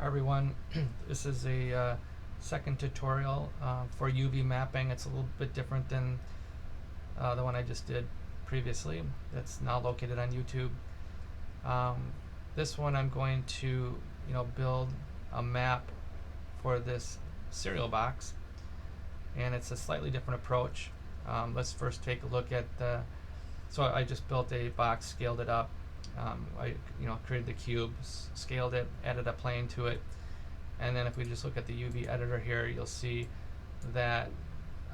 Hi everyone, this is a second tutorial for UV mapping. It's a little bit different than the one I just did previously. That's now located on YouTube. This one I'm going to build a map for this CerealBox, and it's a slightly different approach. Let's first take a look at so I just built a box, scaled it up. I created the cube, scaled it, added a plane to it, and then if we just look at the UV editor here, you'll see that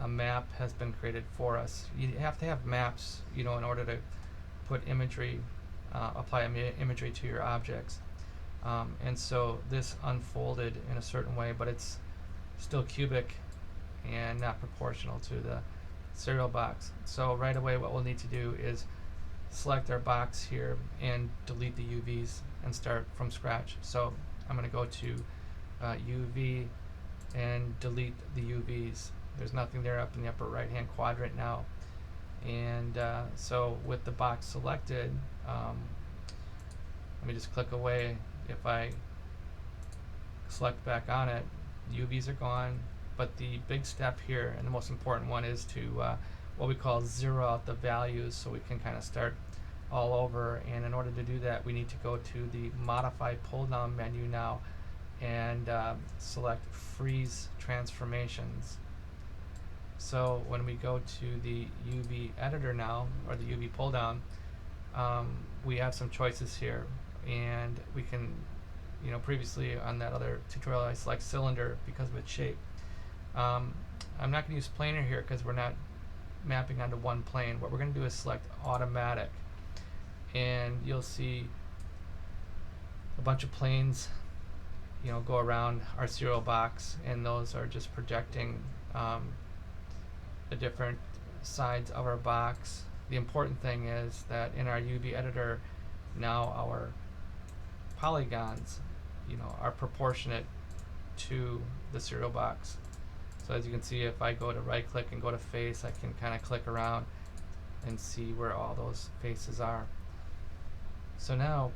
a map has been created for us. You have to have maps, in order to put imagery, apply imagery to your objects. And so this unfolded in a certain way, but it's still cubic and not proportional to the CerealBox. So right away what we'll need to do is select our box here and delete the UVs and start from scratch. So I'm going to go to UV and delete the UVs. There's nothing there up in the upper right hand quadrant now. And so with the box selected, let me just click away. If I select back on it, UVs are gone, but the big step here, and the most important one, is to what we call zero out the values so we can kind of start all over. And in order to do that, we need to go to the modify pull down menu now and select freeze transformations. So when we go to the UV editor now, or the UV pull down, we have some choices here, and we can, previously on that other tutorial I select cylinder because of its shape. I'm not going to use planar here because we're not mapping onto one plane. What we're going to do is select automatic, and you'll see a bunch of planes go around our CerealBox, and those are just projecting the different sides of our box. The important thing is that in our UV editor now our polygons are proportionate to the CerealBox. So as you can see, if I go to right click and go to face, I can kind of click around and see where all those faces are. So now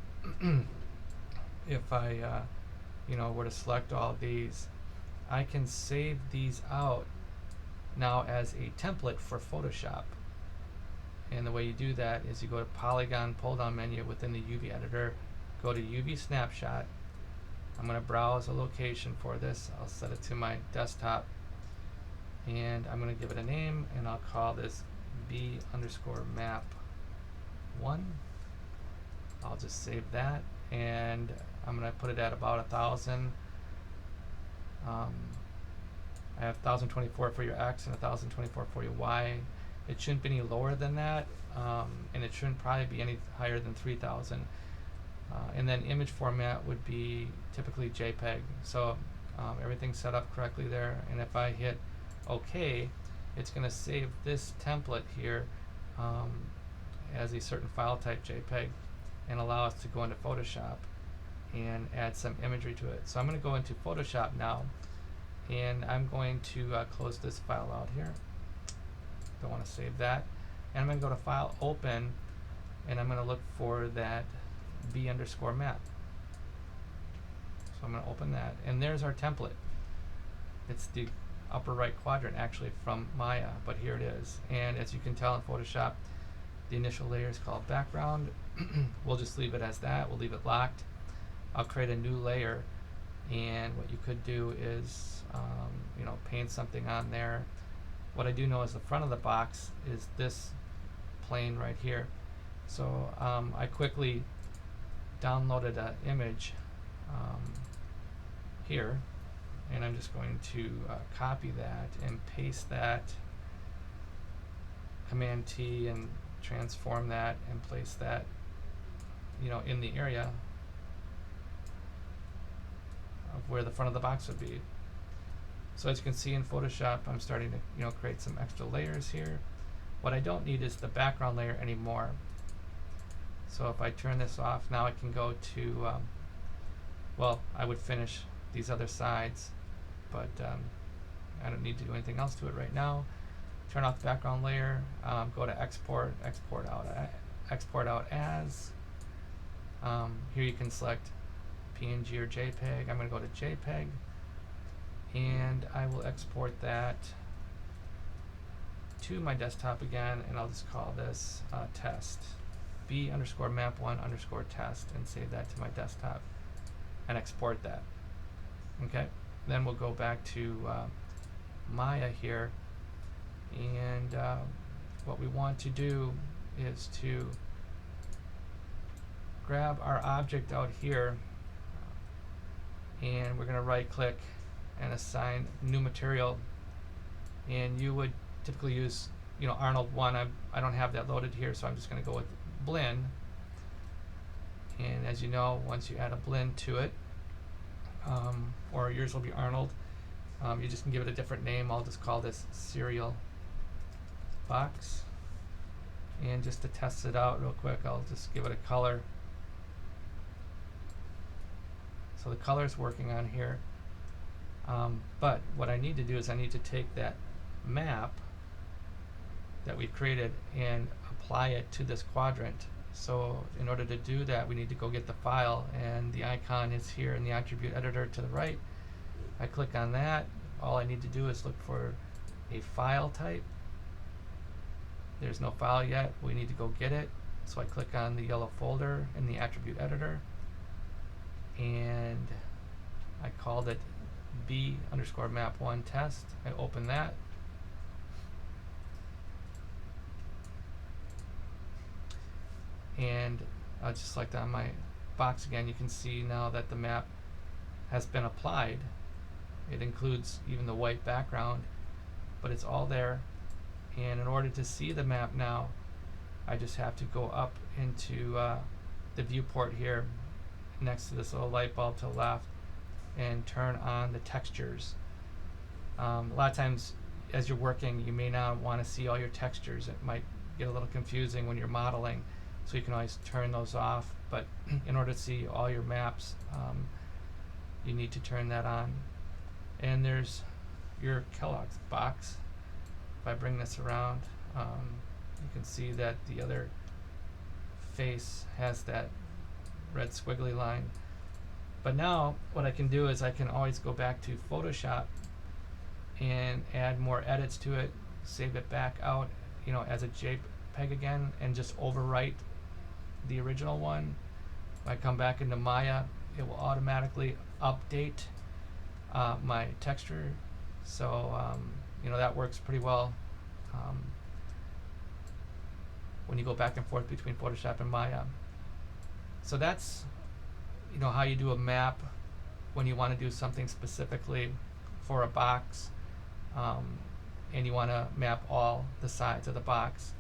if I were to select all of these, I can save these out now as a template for Photoshop. And the way you do that is you go to polygon pull down menu within the UV editor, go to UV snapshot. I'm going to browse a location for this. I'll set it to my desktop, and I'm going to give it a name, and I'll call this B_map1. I'll just save that, and I'm going to put it at about 1,000. I have 1,024 for your X and 1,024 for your Y. It shouldn't be any lower than that, and it shouldn't probably be any higher than 3,000. And then image format would be typically JPEG. So everything's set up correctly there, and if I hit OK, it's going to save this template here as a certain file type JPEG and allow us to go into Photoshop and add some imagery to it. So I'm going to go into Photoshop now, and I'm going to close this file out here. Don't want to save that. And I'm going to go to File, Open, and I'm going to look for that B_map. So I'm going to open that, and there's our template. It's the upper right quadrant actually from Maya, but here it is. And as you can tell in Photoshop, the initial layer is called background. We'll just leave it as that. We'll leave it locked. I'll create a new layer, and what you could do is paint something on there. What I do know is the front of the box is this plane right here. So I quickly downloaded an image here, and I'm just going to copy that and paste that, Command T, and transform that and place that in the area of where the front of the box would be. So as you can see in Photoshop, I'm starting to create some extra layers here. What I don't need is the background layer anymore. So if I turn this off, now I can go to well, I would finish these other sides, but I don't need to do anything else to it right now. Turn off the background layer, go to export out as. Here you can select PNG or JPEG. I'm going to go to JPEG, and I will export that to my desktop again, and I'll just call this test b_map1_test, and save that to my desktop and export that. Okay, then we'll go back to Maya here, and what we want to do is to grab our object out here, and we're going to right click and assign new material, and you would typically use Arnold 1. I don't have that loaded here, so I'm just going to go with blend. And as you know, once you add a blend to it, or yours will be Arnold, you just can give it a different name. I'll just call this CerealBox. And just to test it out real quick, I'll just give it a color. So the color is working on here. But what I need to do is I need to take that map that we created and apply it to this quadrant. So in order to do that, we need to go get the file, and the icon is here in the attribute editor to the right. I click on that. All I need to do is look for a file type. There's no file yet. We need to go get it. So I click on the yellow folder in the attribute editor, and I called it b_map1test. I open that. And just select on my box again, you can see now that the map has been applied. It includes even the white background, but it's all there. And in order to see the map now, I just have to go up into the viewport here next to this little light bulb to the left and turn on the textures. A lot of times as you're working, you may not want to see all your textures. It might get a little confusing when you're modeling, so you can always turn those off. But in order to see all your maps, you need to turn that on. And there's your Kellogg's box. If I bring this around, you can see that the other face has that red squiggly line. But now what I can do is I can always go back to Photoshop and add more edits to it, save it back out as a JPEG again, and just overwrite the original one. If I come back into Maya, it will automatically update my texture. So that works pretty well when you go back and forth between Photoshop and Maya. So that's how you do a map when you want to do something specifically for a box, and you want to map all the sides of the box.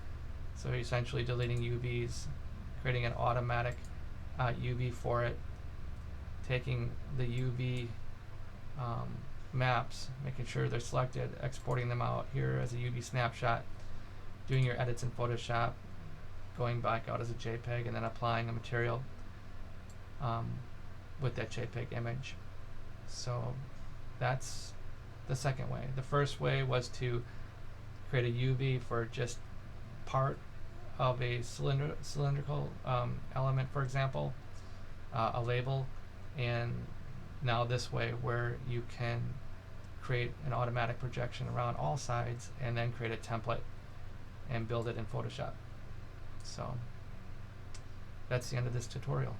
So you're essentially deleting UVs, creating an automatic UV for it, taking the UV maps, making sure they're selected, exporting them out here as a UV snapshot, doing your edits in Photoshop, going back out as a JPEG, and then applying a material with that JPEG image. So that's the second way. The first way was to create a UV for just part of a cylindrical element, for example, a label, and now this way where you can create an automatic projection around all sides and then create a template and build it in Photoshop. So that's the end of this tutorial.